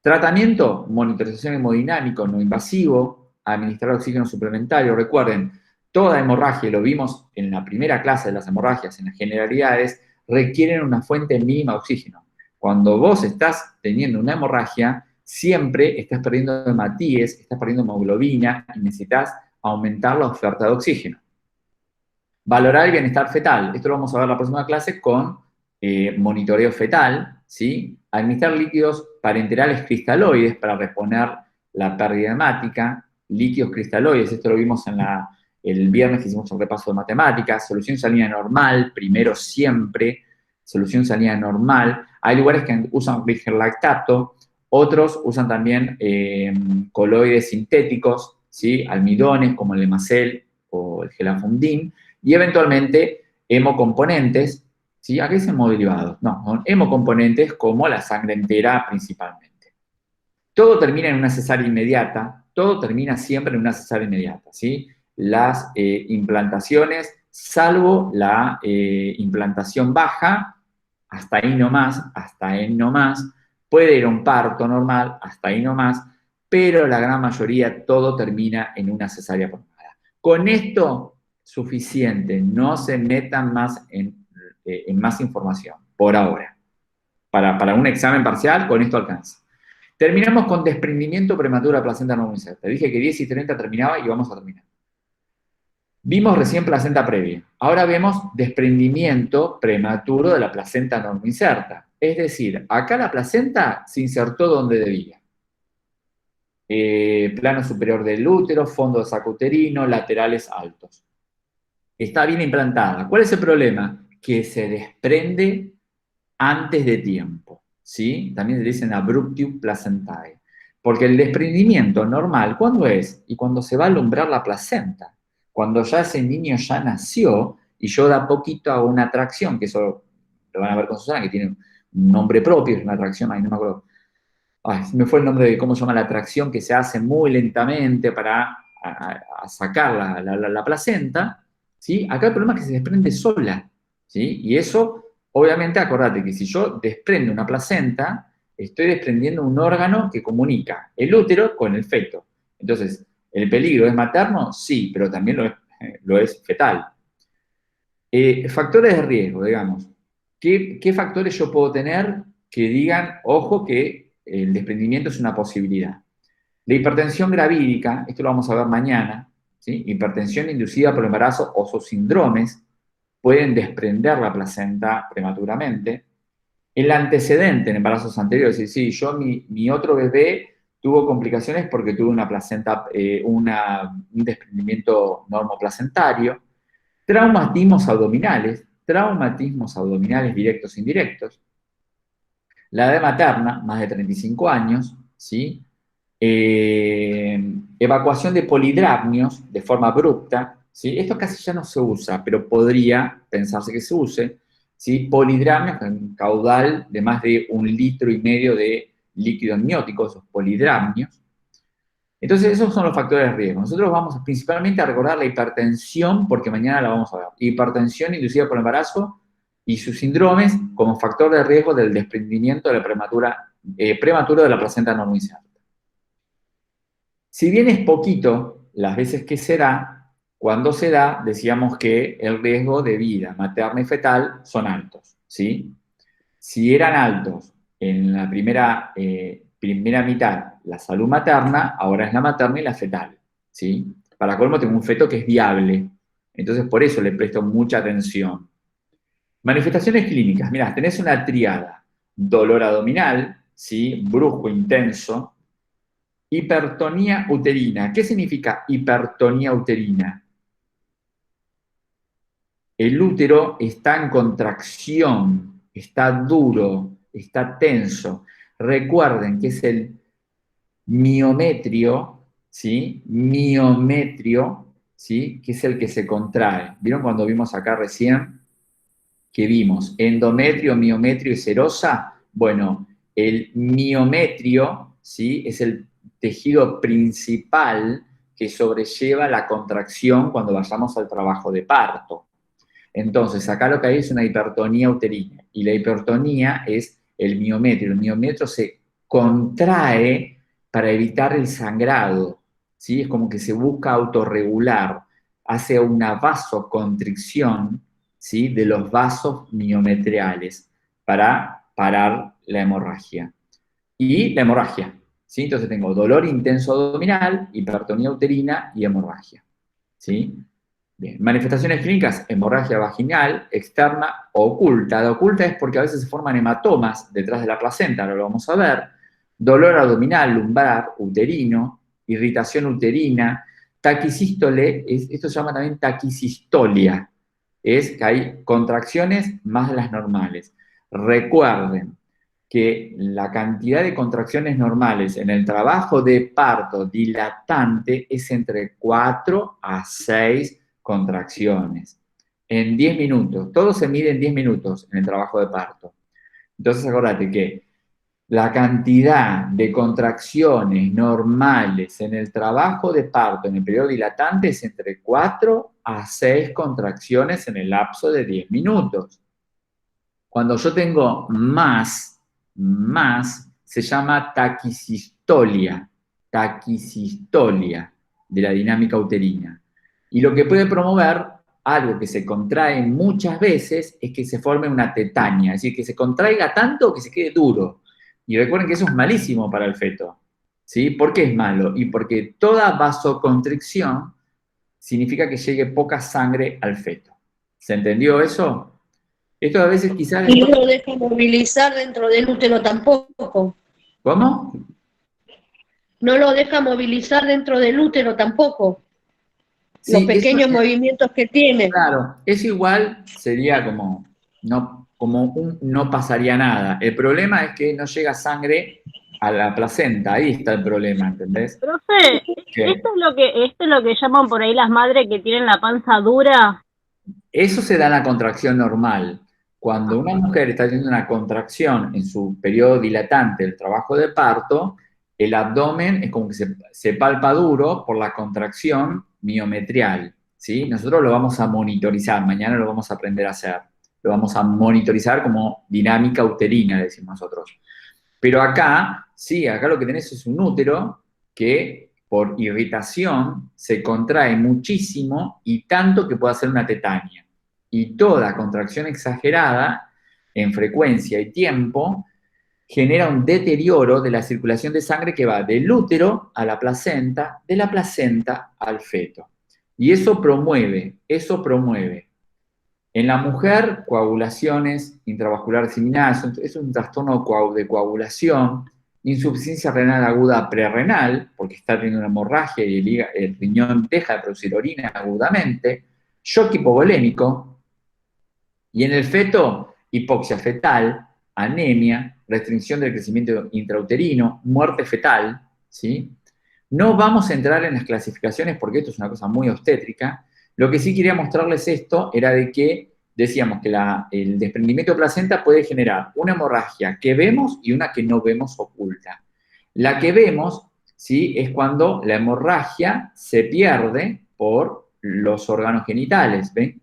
Tratamiento, monitorización hemodinámico no invasivo, administrar oxígeno suplementario. Recuerden, toda hemorragia, lo vimos en la primera clase de las hemorragias, en las generalidades, requieren una fuente mínima de oxígeno. Cuando vos estás teniendo una hemorragia, siempre estás perdiendo hematíes, estás perdiendo hemoglobina y necesitas aumentar la oferta de oxígeno. Valorar el bienestar fetal. Esto lo vamos a ver en la próxima clase con monitoreo fetal, ¿sí? Administrar líquidos parenterales cristaloides para reponer la pérdida hemática, líquidos cristaloides, esto lo vimos en el viernes que hicimos un repaso de matemáticas, solución salina normal, primero siempre, solución salina normal. Hay lugares que usan lactato, otros usan también coloides sintéticos, ¿sí? Almidones como el Emacel o el gelafundin, y eventualmente hemocomponentes, ¿sí? Acá dicen hemoderivados, no, son hemocomponentes como la sangre entera principalmente. Todo termina en una cesárea inmediata, todo termina siempre en una cesárea inmediata, ¿sí? Las implantaciones, salvo la implantación baja, hasta ahí nomás, puede ir a un parto normal, hasta ahí nomás, pero la gran mayoría todo termina en una cesárea prolongada. Con esto, suficiente, no se metan más en más información, por ahora. Para un examen parcial, con esto alcanza. Terminamos con desprendimiento prematuro de la placenta no inserta. Dije que 10:30 terminaba y vamos a terminar. Vimos recién placenta previa. Ahora vemos desprendimiento prematuro de la placenta no inserta. Es decir, acá la placenta se insertó donde debía. Plano superior del útero, fondo de saco uterino, laterales altos. Está bien implantada. ¿Cuál es el problema? Que se desprende antes de tiempo, ¿sí? También se dicen abruptio placentae. Porque el desprendimiento normal, ¿cuándo es? Y cuando se va a alumbrar la placenta. Cuando ya ese niño ya nació y yo de a poquito hago una tracción, que eso lo van a ver con Susana, que tiene un nombre propio, es una tracción, ahí no me acuerdo. Ay, me fue el nombre de cómo se llama la tracción que se hace muy lentamente para sacar la placenta, ¿sí? Acá el problema es que se desprende sola, ¿sí? Y eso, obviamente, acordate que si yo desprendo una placenta, estoy desprendiendo un órgano que comunica el útero con el feto. Entonces, ¿el peligro es materno? Sí, pero también lo es fetal. Factores de riesgo, digamos. ¿Qué factores yo puedo tener que digan, ojo, que el desprendimiento es una posibilidad? La hipertensión gravídica, esto lo vamos a ver mañana, ¿sí? Hipertensión inducida por embarazo o sus síndromes pueden desprender la placenta prematuramente. El antecedente en embarazos anteriores, es decir, yo, mi otro bebé tuvo complicaciones porque tuvo una placenta, un desprendimiento normoplacentario. Traumatismos abdominales directos e indirectos. La edad materna, más de 35 años, ¿sí? Evacuación de polidramnios de forma abrupta, ¿sí? Esto casi ya no se usa, pero podría pensarse que se use, ¿sí? Polidramnios, un caudal de más de 1,5 litros de líquido amniótico, esos polidramnios. Entonces, esos son los factores de riesgo. Nosotros vamos principalmente a recordar la hipertensión, porque mañana la vamos a ver. Hipertensión inducida por el embarazo y sus síndromes como factor de riesgo del desprendimiento de la prematuro de la placenta no inserta. Si bien es poquito las veces que se da, cuando se da, decíamos que el riesgo de vida materna y fetal son altos, ¿sí? Si eran altos en la primera primera mitad la salud materna, ahora es la materna y la fetal, ¿sí? Para colmo tengo un feto que es viable, entonces por eso le presto mucha atención. Manifestaciones clínicas, mirá, tenés una tríada, dolor abdominal, ¿sí? Brusco, intenso, hipertonía uterina. ¿Qué significa hipertonía uterina? El útero está en contracción, está duro, está tenso. Recuerden que es el miometrio, ¿sí? Miometrio, ¿sí? Que es el que se contrae. ¿Vieron cuando vimos acá recién? Que vimos endometrio, miometrio y serosa. Bueno, el miometrio, ¿sí? Es el tejido principal que sobrelleva la contracción cuando vayamos al trabajo de parto. Entonces, acá lo que hay es una hipertonía uterina, y la hipertonía es el miometrio. El miometrio se contrae para evitar el sangrado, ¿sí? Es como que se busca autorregular, hace una vasoconstricción, ¿sí? De los vasos miometriales para parar la hemorragia. Y la hemorragia, ¿sí? Entonces tengo dolor intenso abdominal, hipertonía uterina y hemorragia, ¿sí? Bien, manifestaciones clínicas, hemorragia vaginal, externa o oculta. La oculta es porque a veces se forman hematomas detrás de la placenta, ahora lo vamos a ver. Dolor abdominal, lumbar, uterino, irritación uterina, taquisístole, esto se llama también taquisistolia, es que hay contracciones más de las normales. Recuerden que la cantidad de contracciones normales en el trabajo de parto dilatante es entre 4 a 6 contracciones en 10 minutos. Todo se mide en 10 minutos en el trabajo de parto. Entonces, acordate que la cantidad de contracciones normales en el trabajo de parto en el periodo dilatante es entre 4 a 6 contracciones en el lapso de 10 minutos. Cuando yo tengo más, se llama taquisistolia de la dinámica uterina. Y lo que puede promover algo que se contrae muchas veces es que se forme una tetania, es decir, que se contraiga tanto que se quede duro. Y recuerden que eso es malísimo para el feto, ¿sí? ¿Por qué es malo? Y porque toda vasoconstricción significa que llegue poca sangre al feto. ¿Se entendió eso? Esto a veces quizás... Y no lo deja movilizar dentro del útero tampoco. ¿Cómo? No lo deja movilizar dentro del útero tampoco. Sí, Los pequeños eso, movimientos que tiene. claro, es igual, sería como no pasaría nada. El problema es que no llega sangre a la placenta, ahí está el problema, ¿entendés? Profe, ¿Qué? esto es lo que llaman por ahí las madres que tienen la panza dura. Eso se da en la contracción normal. Cuando una mujer está teniendo una contracción en su periodo dilatante del trabajo de parto, el abdomen es como que se palpa duro por la contracción miometrial, ¿sí? Nosotros lo vamos a monitorizar, mañana lo vamos a aprender a hacer. Lo vamos a monitorizar como dinámica uterina, decimos nosotros. Pero acá, sí, acá lo que tenés es un útero que por irritación se contrae muchísimo y tanto que puede hacer una tetania. Y toda contracción exagerada en frecuencia y tiempo genera un deterioro de la circulación de sangre que va del útero a la placenta, de la placenta al feto. Y eso promueve. En la mujer, coagulaciones intravasculares disseminadas, es un trastorno de coagulación, insuficiencia renal aguda prerrenal, porque está teniendo una hemorragia y el riñón deja de producir orina agudamente, shock hipovolémico, y en el feto, hipoxia fetal, anemia, restricción del crecimiento intrauterino, muerte fetal, ¿sí? No vamos a entrar en las clasificaciones porque esto es una cosa muy obstétrica. Lo que sí quería mostrarles esto era de que decíamos que el desprendimiento de placenta puede generar una hemorragia que vemos y una que no vemos oculta. La que vemos, ¿sí? Es cuando la hemorragia se pierde por los órganos genitales, ¿ven?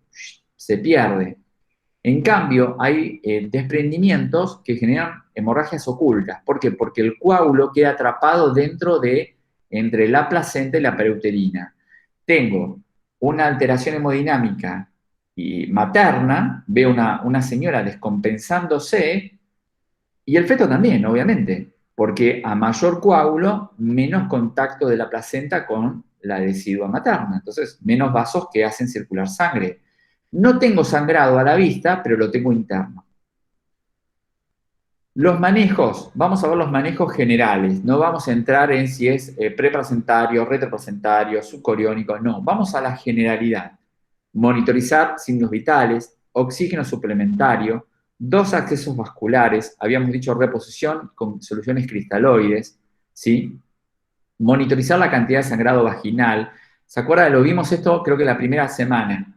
Se pierde. En cambio, hay desprendimientos que generan hemorragias ocultas. ¿Por qué? Porque el coágulo queda atrapado entre la placenta y la pereuterina. Tengo una alteración hemodinámica y materna, veo una señora descompensándose, y el feto también, obviamente, porque a mayor coágulo, menos contacto de la placenta con la decidua materna. Entonces, menos vasos que hacen circular sangre. No tengo sangrado a la vista, pero lo tengo interno. Los manejos, vamos a ver los manejos generales, no vamos a entrar en si es preplacentario, retroplacentario, subcoriónico, no, vamos a la generalidad. Monitorizar signos vitales, oxígeno suplementario, 2 accesos vasculares, habíamos dicho reposición con soluciones cristaloides, ¿sí? Monitorizar la cantidad de sangrado vaginal. ¿Se acuerdan? Lo vimos esto creo que la primera semana.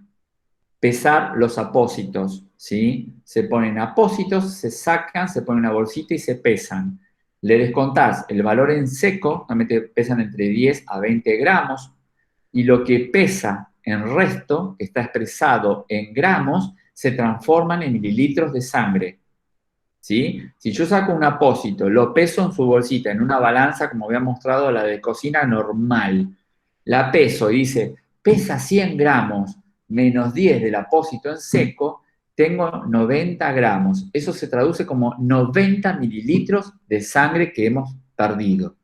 Pesar los apósitos, ¿sí? Se ponen apósitos, se sacan, se ponen una bolsita y se pesan. Le descontás el valor en seco, normalmente pesan entre 10 a 20 gramos, y lo que pesa en resto, que está expresado en gramos, se transforman en mililitros de sangre, ¿sí? Si yo saco un apósito, lo peso en su bolsita, en una balanza, como había mostrado la de cocina normal, la peso y dice, pesa 100 gramos, menos 10 del apósito en seco, tengo 90 gramos. Eso se traduce como 90 mililitros de sangre que hemos perdido.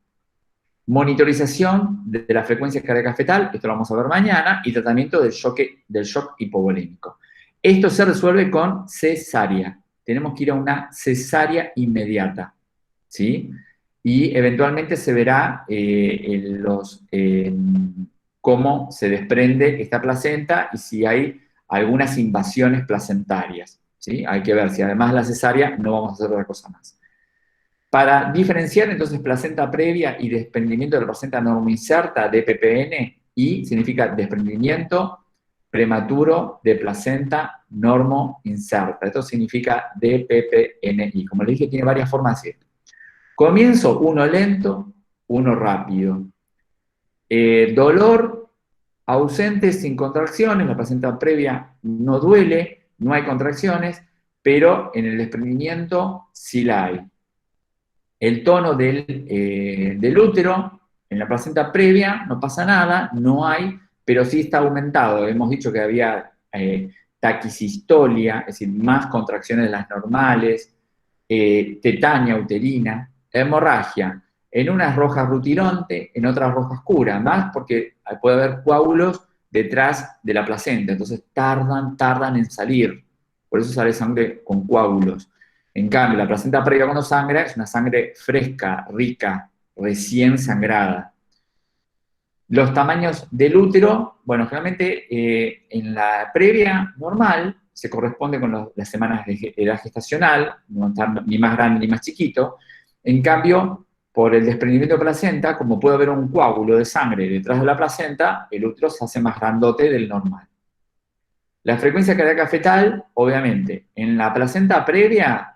Monitorización de la frecuencia cardíaca fetal, esto lo vamos a ver mañana, y tratamiento del shock hipovolémico. Esto se resuelve con cesárea. Tenemos que ir a una cesárea inmediata, ¿sí? Y eventualmente se verá cómo se desprende esta placenta y si hay algunas invasiones placentarias, ¿sí? Hay que ver si además de la cesárea no vamos a hacer otra cosa más. Para diferenciar entonces placenta previa y desprendimiento de la placenta normoinserta, DPPN, y significa desprendimiento prematuro de placenta normoinserta. Esto significa DPPNI. Como les dije, tiene varias formas de decir. Comienzo, uno lento, uno rápido. Dolor ausente sin contracciones, la placenta previa no duele, no hay contracciones, pero en el desprendimiento sí la hay. El tono del útero, en la placenta previa no pasa nada, no hay, pero sí está aumentado. Hemos dicho que había taquisistolia, es decir, más contracciones de las normales, tetania uterina, hemorragia. En unas rojas rutilante, en otras roja oscura, más porque puede haber coágulos detrás de la placenta, entonces tardan en salir. Por eso sale sangre con coágulos. En cambio, la placenta previa cuando sangra es una sangre fresca, rica, recién sangrada. Los tamaños del útero, bueno, generalmente en la previa normal se corresponde con las semanas de edad gestacional, no está ni más grande ni más chiquito. En cambio, por el desprendimiento de placenta, como puede haber un coágulo de sangre detrás de la placenta, el útero se hace más grandote del normal. La frecuencia cardíaca fetal, obviamente, en la placenta previa,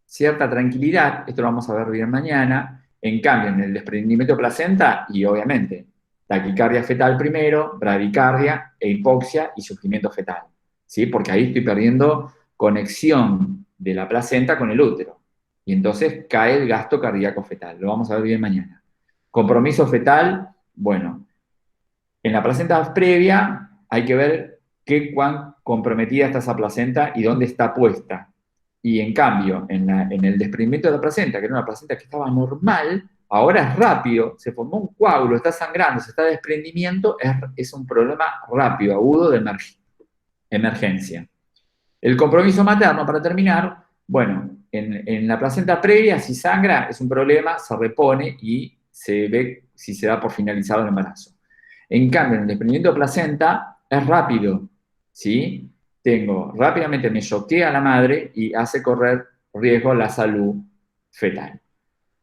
cierta tranquilidad, esto lo vamos a ver bien mañana. En cambio, en el desprendimiento de placenta, y obviamente, taquicardia fetal primero, bradicardia e hipoxia y sufrimiento fetal, ¿sí? Porque ahí estoy perdiendo conexión de la placenta con el útero. Y entonces cae el gasto cardíaco fetal. Lo vamos a ver bien mañana. Compromiso fetal, bueno, en la placenta previa hay que ver cuán comprometida está esa placenta y dónde está puesta. Y en cambio, en el desprendimiento de la placenta, que era una placenta que estaba normal, ahora es rápido, se formó un coágulo, está sangrando, se está desprendimiento, es un problema rápido, agudo de emergencia. El compromiso materno, para terminar, bueno, en la placenta previa, si sangra, es un problema, se repone y se ve si se da por finalizado el embarazo. En cambio, en el desprendimiento de placenta, es rápido, ¿sí? Rápidamente me choquea a la madre y hace correr riesgo la salud fetal.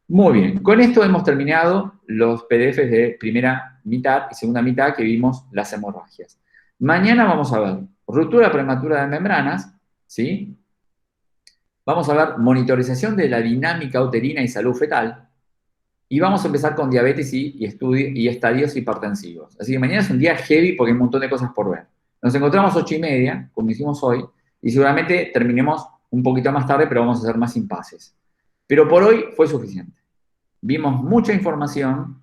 Muy bien, con esto hemos terminado los PDFs de primera mitad y segunda mitad que vimos las hemorragias. Mañana vamos a ver ruptura prematura de membranas, ¿sí? Vamos a ver monitorización de la dinámica uterina y salud fetal. Y vamos a empezar con diabetes y estadios hipertensivos. Así que mañana es un día heavy porque hay un montón de cosas por ver. Nos encontramos 8:30, como hicimos hoy, y seguramente terminemos un poquito más tarde, pero vamos a hacer más impases. Pero por hoy fue suficiente. Vimos mucha información,